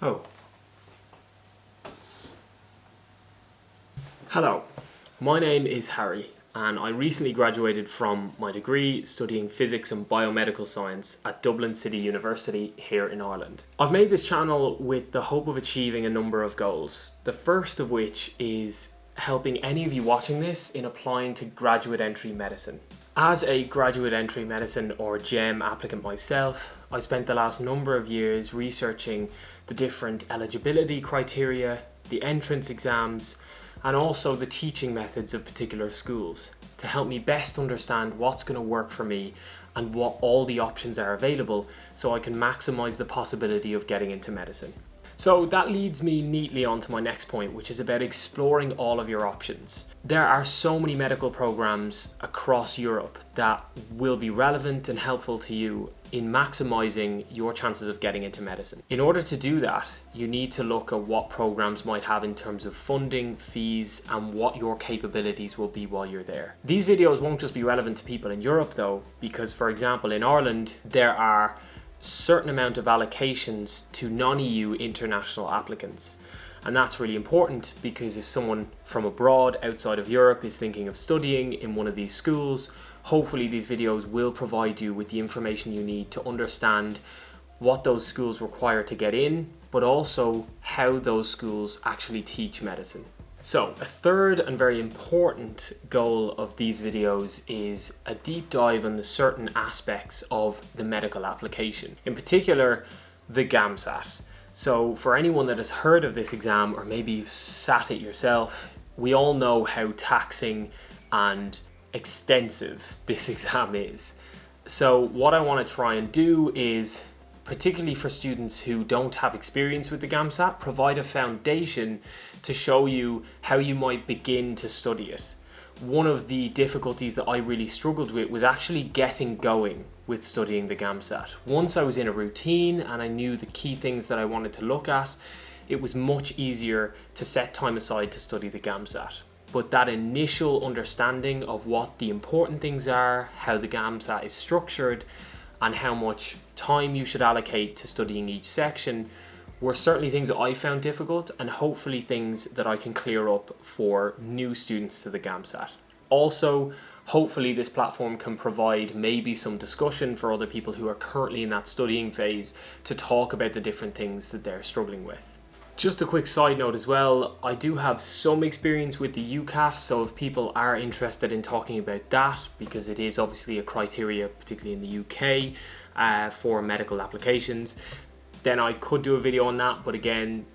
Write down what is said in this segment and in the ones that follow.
Oh. Hello, my name is Harry and I recently graduated from my degree studying physics and biomedical science at Dublin City University here in Ireland. I've made this channel with the hope of achieving a number of goals, the first of which is helping any of you watching this in applying to graduate entry medicine. As a graduate entry medicine or GEM applicant myself, I spent the last number of years researching the different eligibility criteria, the entrance exams, and also the teaching methods of particular schools to help me best understand what's going to work for me and what all the options are available so I can maximise the possibility of getting into medicine. So that leads me neatly on to my next point, which is about exploring all of your options. There are so many medical programs across Europe that will be relevant and helpful to you in maximising your chances of getting into medicine. In order to do that, you need to look at what programs might have in terms of funding, fees, and what your capabilities will be while you're there. These videos won't just be relevant to people in Europe though, because for example in Ireland there are certain amount of allocations to non-EU international applicants. And that's really important because if someone from abroad outside of Europe is thinking of studying in one of these schools, hopefully these videos will provide you with the information you need to understand what those schools require to get in, but also how those schools actually teach medicine. So a third and very important goal of these videos is a deep dive on the certain aspects of the medical application, in particular the GAMSAT. So for anyone that has heard of this exam or maybe you've sat it yourself, we all know how taxing and extensive this exam is. So what I want to try and do is, particularly for students who don't have experience with the GAMSAT, provide a foundation to show you how you might begin to study it. One of the difficulties that I really struggled with was actually getting going with studying the GAMSAT. Once I was in a routine and I knew the key things that I wanted to look at, it was much easier to set time aside to study the GAMSAT. But that initial understanding of what the important things are, how the GAMSAT is structured, and how much time you should allocate to studying each section were certainly things that I found difficult, and hopefully things that I can clear up for new students to the GAMSAT. Also, hopefully this platform can provide maybe some discussion for other people who are currently in that studying phase to talk about the different things that they're struggling with. Just a quick side note as well, I do have some experience with the UCAT, so if people are interested in talking about that, because it is obviously a criteria, particularly in the UK, for medical applications, then I could do a video on that, but again,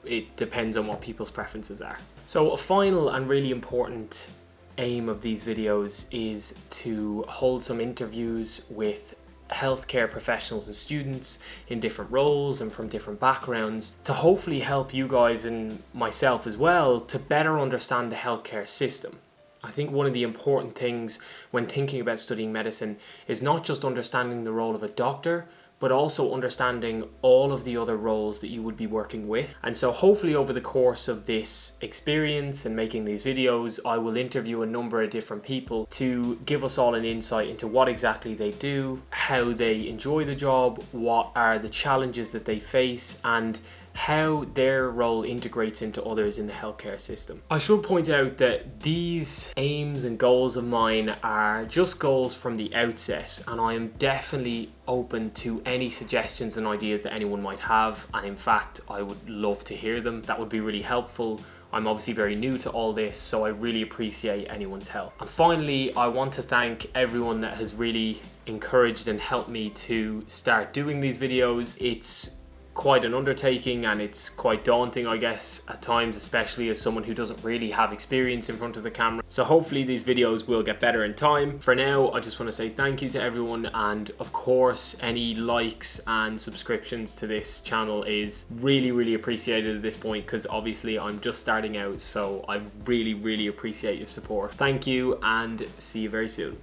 it depends on what people's preferences are. So a final and really important aim of these videos is to hold some interviews with healthcare professionals and students in different roles and from different backgrounds to hopefully help you guys and myself as well to better understand the healthcare system. I think one of the important things when thinking about studying medicine is not just understanding the role of a doctor, but also understanding all of the other roles that you would be working with. And so hopefully over the course of this experience and making these videos, I will interview a number of different people to give us all an insight into what exactly they do, how they enjoy the job, what are the challenges that they face, and how their role integrates into others in the healthcare system. I should point out that these aims and goals of mine are just goals from the outset, and I am definitely open to any suggestions and ideas that anyone might have, and in fact I would love to hear them. That would be really helpful. I'm obviously very new to all this, so I really appreciate anyone's help. And finally, I want to thank everyone that has really encouraged and helped me to start doing these videos. It's quite an undertaking and it's quite daunting, I guess, at times, especially as someone who doesn't really have experience in front of the camera. So hopefully these videos will get better in time. For now, I just want to say thank you to everyone, and of course any likes and subscriptions to this channel is really appreciated at this point, because obviously I'm just starting out, so I really appreciate your support. Thank you and see you very soon.